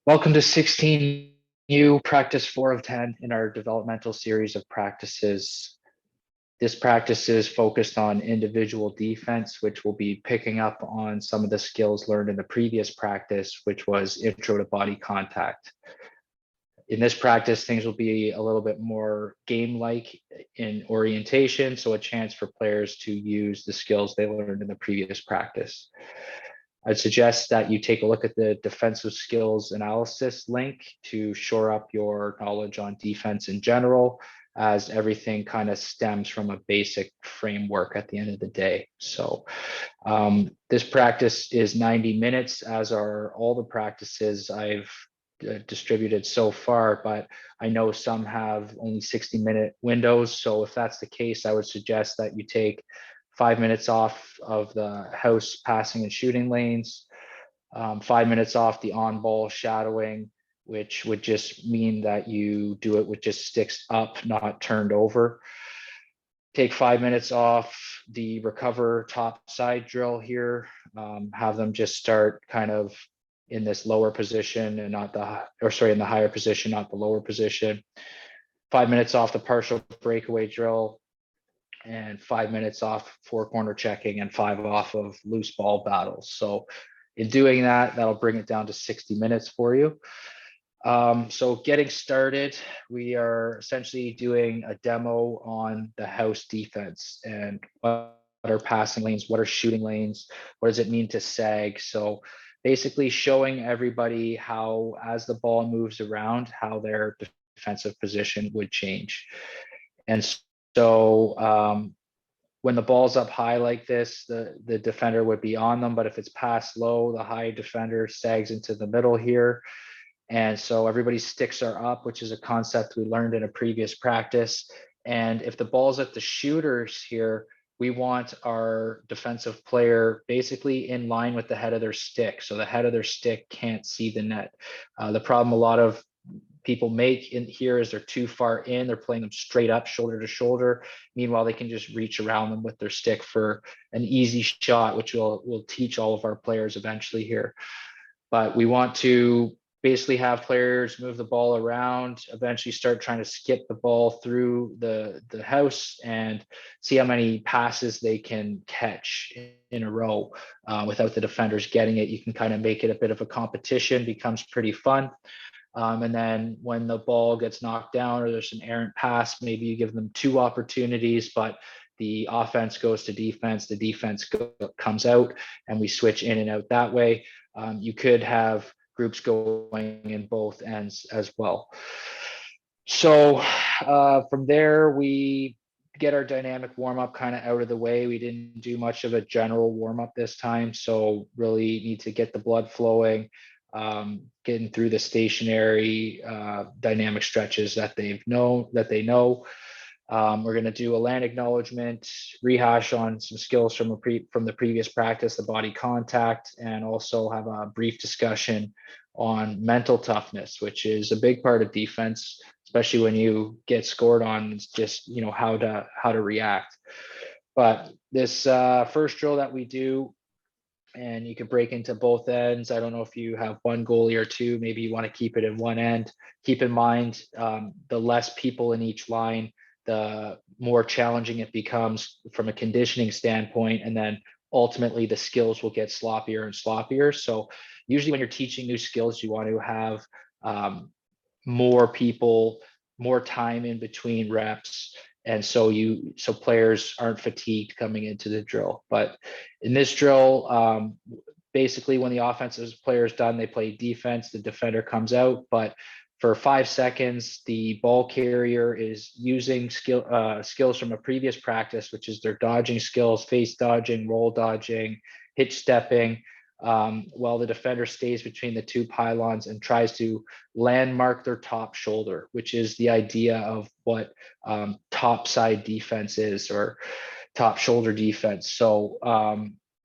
Welcome to 16U, practice 4 of 10 in our developmental series of practices. This practice is focused on individual defense, which will be picking up on some of the skills learned in the previous practice, which was intro to body contact. In this practice, things will be a little bit more game-like in orientation, so a chance for players to use the skills they learned in the previous practice. I'd suggest that you take a look at the defensive skills analysis link to shore up your knowledge on defense in general, as everything kind of stems from a basic framework at the end of the day. So this practice is 90 minutes, as are all the practices I've distributed so far, but I know some have only 60-minute windows. So if that's the case, I would suggest that you take 5 minutes off of the house passing and shooting lanes, 5 minutes off the on-ball shadowing, which would just mean that you do it with just sticks up, not turned over. Take 5 minutes off the recover top side drill here. Have them just start kind of in this lower position and not in the higher position, not the lower position. 5 minutes off the partial breakaway drill, and 5 minutes off four corner checking, and 5 off of loose ball battles. So in doing that, that'll bring it down to 60 minutes for you. So getting started, we are essentially doing a demo on the house defense and what are passing lanes, what are shooting lanes, what does it mean to sag. So basically showing everybody how, as the ball moves around, how their defensive position would change. And so when the ball's up high like this, the defender would be on them, but if it's passed low, the high defender sags into the middle here. And so everybody's sticks are up, which is a concept we learned in a previous practice. And if the ball's at the shooters here, we want our defensive player basically in line with the head of their stick. So the head of their stick can't see the net. The problem a lot of people make in here is they're too far in, they're playing them straight up, shoulder to shoulder. Meanwhile, they can just reach around them with their stick for an easy shot, which we'll teach all of our players eventually here. But we want to basically have players move the ball around, eventually start trying to skip the ball through the house and see how many passes they can catch in a row without the defenders getting it. You can kind of make it a bit of a competition, becomes pretty fun. And then when the ball gets knocked down or there's an errant pass, maybe you give them 2 opportunities, but the offense goes to defense, the defense comes out, and we switch in and out that way. You could have groups going in both ends as well. So from there, we get our dynamic warm-up kind of out of the way. We didn't do much of a general warm-up this time, so really need to get the blood flowing, getting through the stationary dynamic stretches that they know. We're going to do a land acknowledgement, rehash on some skills from the previous practice, the body contact, and also have a brief discussion on mental toughness, which is a big part of defense, especially when you get scored on. It's just how to react. But this first drill that we do, and you can break into both ends. I don't know if you have one goalie or two, maybe you want to keep it in one end. Keep in mind, the less people in each line, the more challenging it becomes from a conditioning standpoint. And then ultimately the skills will get sloppier and sloppier. So usually when you're teaching new skills, you want to have more people, more time in between reps. And so players aren't fatigued coming into the drill. But in this drill, basically when the offensive player is done, they play defense, the defender comes out. But for 5 seconds, the ball carrier is using skills from a previous practice, which is their dodging skills, face dodging, roll dodging, hitch stepping, while the defender stays between the 2 pylons and tries to landmark their top shoulder, which is the idea of what top side defense is, or top shoulder defense. So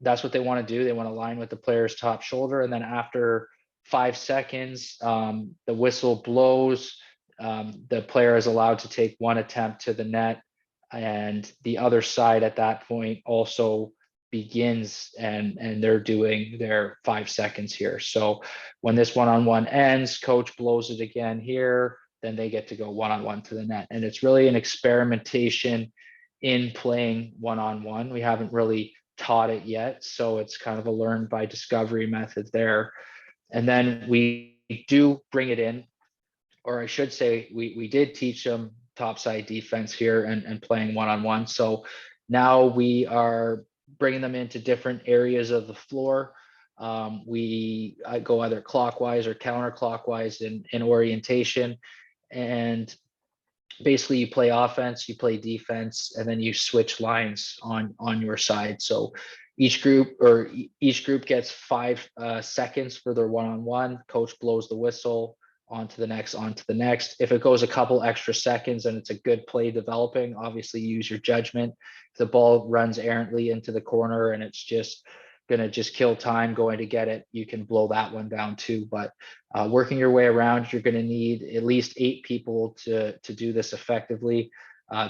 that's what they want to do. They want to align with the player's top shoulder. And then after 5 seconds, the whistle blows. The player is allowed to take 1 attempt to the net. And the other side at that point also begins and they're doing their 5 seconds here. So when this one-on-one ends, coach blows it again here, then they get to go one-on-one to the net. And it's really an experimentation in playing one-on-one. We haven't really taught it yet, so it's kind of a learn by discovery method there. And then we do bring it in, or I should say we did teach them topside defense here and playing one-on-one. So now we are bringing them into different areas of the floor. I go either clockwise or counterclockwise in orientation, and basically you play offense, you play defense, and then you switch lines on your side. So each group gets 5 seconds for their one-on-one. Coach blows the whistle, on to the next. If it goes a couple extra seconds and it's a good play developing, obviously use your judgment. If the ball runs errantly into the corner and it's just gonna kill time going to get it, you can blow that one down too. But working your way around, you're gonna need at least 8 people to do this effectively,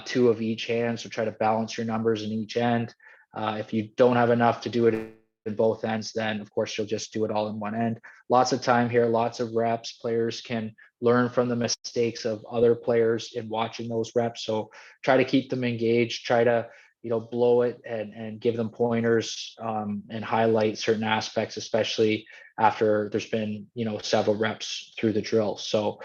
2 of each hand, so try to balance your numbers in each end. If you don't have enough to do it in both ends, then of course you'll just do it all in one end. Lots of time here, lots of reps. Players can learn from the mistakes of other players in watching those reps. So try to keep them engaged, try to blow it and give them pointers, and highlight certain aspects, especially after there's been several reps through the drill. So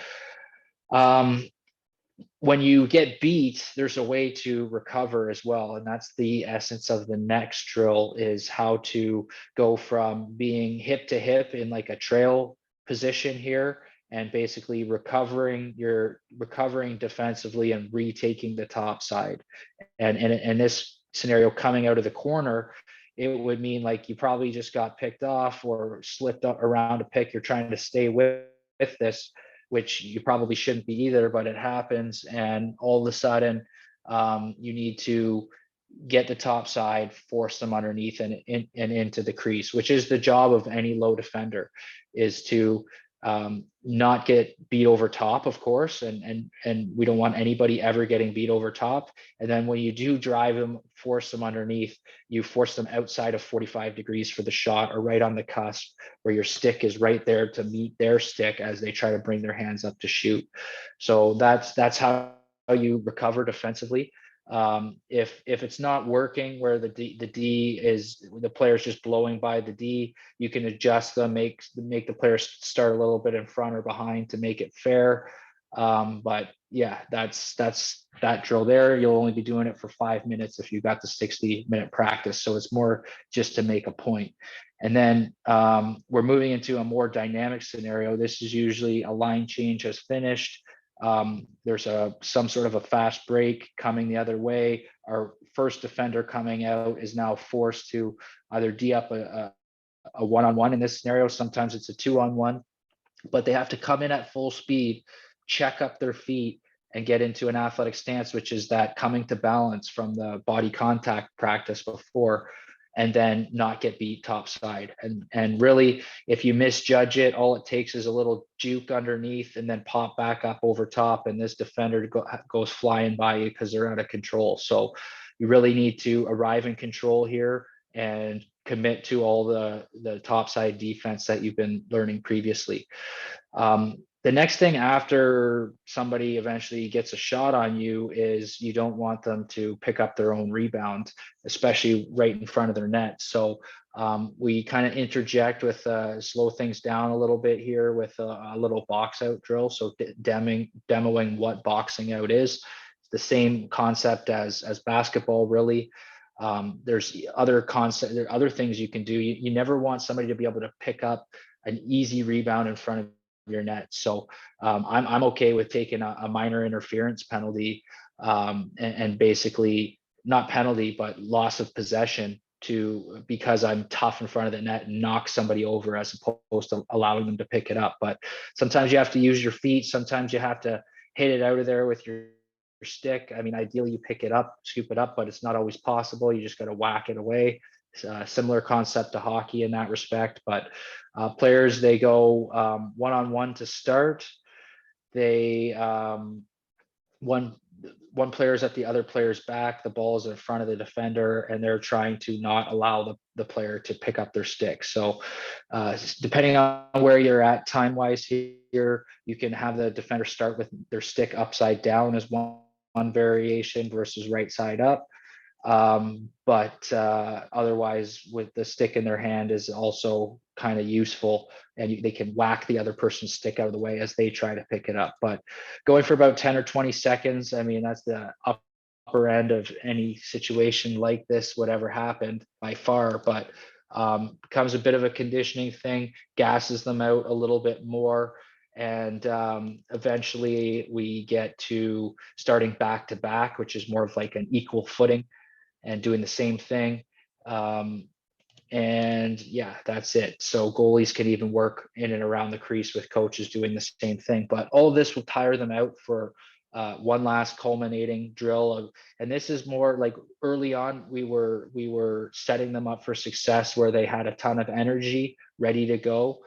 when you get beat, there's a way to recover as well. And that's the essence of the next drill, is how to go from being hip to hip in like a trail position here, and basically recovering defensively and retaking the top side. And in this scenario, coming out of the corner, it would mean like you probably just got picked off or slipped up around a pick. You're trying to stay with this, which you probably shouldn't be either, but it happens. And all of a sudden, you need to get the top side, force them underneath and into the crease, which is the job of any low defender, is to not get beat over top, of course, and we don't want anybody ever getting beat over top. And then when you do drive them, force them underneath, you force them outside of 45 degrees for the shot, or right on the cusp where your stick is right there to meet their stick as they try to bring their hands up to shoot. So that's how you recover defensively. If it's not working, where the D is, the player's just blowing by the D, you can adjust them, make the players start a little bit in front or behind to make it fair. But yeah, that's that drill there. You'll only be doing it for 5 minutes if you got the 60-minute practice. So it's more just to make a point. And then we're moving into a more dynamic scenario. This is usually a line change has finished. There's some sort of a fast break coming the other way. Our first defender coming out is now forced to either D up a one-on-one in this scenario. Sometimes it's a 2-on-1, but they have to come in at full speed, check up their feet, and get into an athletic stance, which is that coming to balance from the body contact practice before, and then not get beat topside. And really, if you misjudge it, all it takes is a little juke underneath and then pop back up over top, and this defender goes flying by you because they're out of control. So you really need to arrive in control here and commit to all the topside defense that you've been learning previously. The next thing after somebody eventually gets a shot on you is you don't want them to pick up their own rebound, especially right in front of their net. So we kind of interject with slow things down a little bit here with a little box out drill. So demoing what boxing out is. It's the same concept as basketball, really. There's other things you can do. You never want somebody to be able to pick up an easy rebound in front of your net. So I'm okay with taking a minor interference penalty, and basically not penalty, but loss of possession because I'm tough in front of the net and knock somebody over, as opposed to allowing them to pick it up. But sometimes you have to use your feet. Sometimes you have to hit it out of there with your stick. I mean, ideally you pick it up, scoop it up, but it's not always possible. You just got to whack it away. Similar concept to hockey in that respect. But players, they go one-on-one to start. They one one player is at the other player's back, the ball is in front of the defender, and they're trying to not allow the player to pick up their stick. So depending on where you're at time-wise here, you can have the defender start with their stick upside down as one variation versus right side up. But otherwise, with the stick in their hand is also kind of useful, and they can whack the other person's stick out of the way as they try to pick it up. But going for about 10 or 20 seconds, I mean, that's the upper end of any situation like this, whatever happened by far. But becomes a bit of a conditioning thing, gasses them out a little bit more. And eventually we get to starting back to back, which is more of like an equal footing and doing the same thing. And yeah, that's it. So goalies can even work in and around the crease with coaches doing the same thing. But all of this will tire them out for one last culminating drill. And this is more like early on, we were setting them up for success where they had a ton of energy ready to go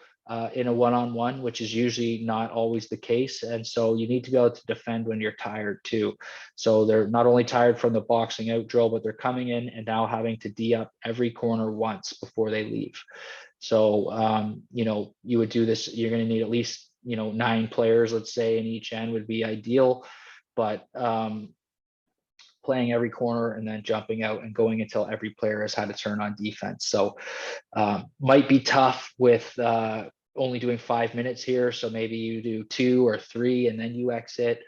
in a one-on-one, which is usually not always the case. And so you need to be able to defend when you're tired too. So they're not only tired from the boxing out drill, but they're coming in and now having to D up every corner once before they leave. So, you would do this, you're going to need at least, 9 players, let's say, in each end would be ideal. But playing every corner and then jumping out and going until every player has had a turn on defense. So might be tough with only doing 5 minutes here. So maybe you do 2 or 3 and then you exit.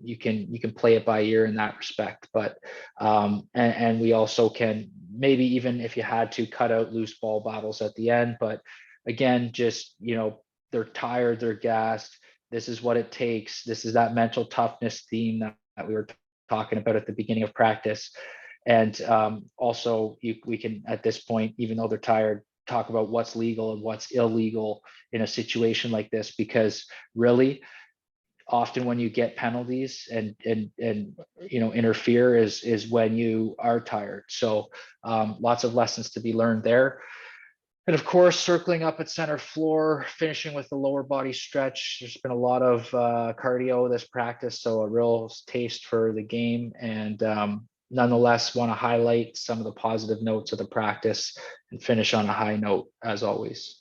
You can play it by ear in that respect. But and we also can maybe, even if you had to, cut out loose ball battles at the end. But again, just they're tired, they're gassed. This is what it takes. This is that mental toughness theme that we were talking about at the beginning of practice. And also we can, at this point, even though they're tired, talk about what's legal and what's illegal in a situation like this, because really often when you get penalties and interfere is when you are tired. So lots of lessons to be learned there. And of course, circling up at center floor, finishing with the lower body stretch. There's been a lot of cardio this practice, so a real taste for the game. And nonetheless, want to highlight some of the positive notes of the practice and finish on a high note, as always.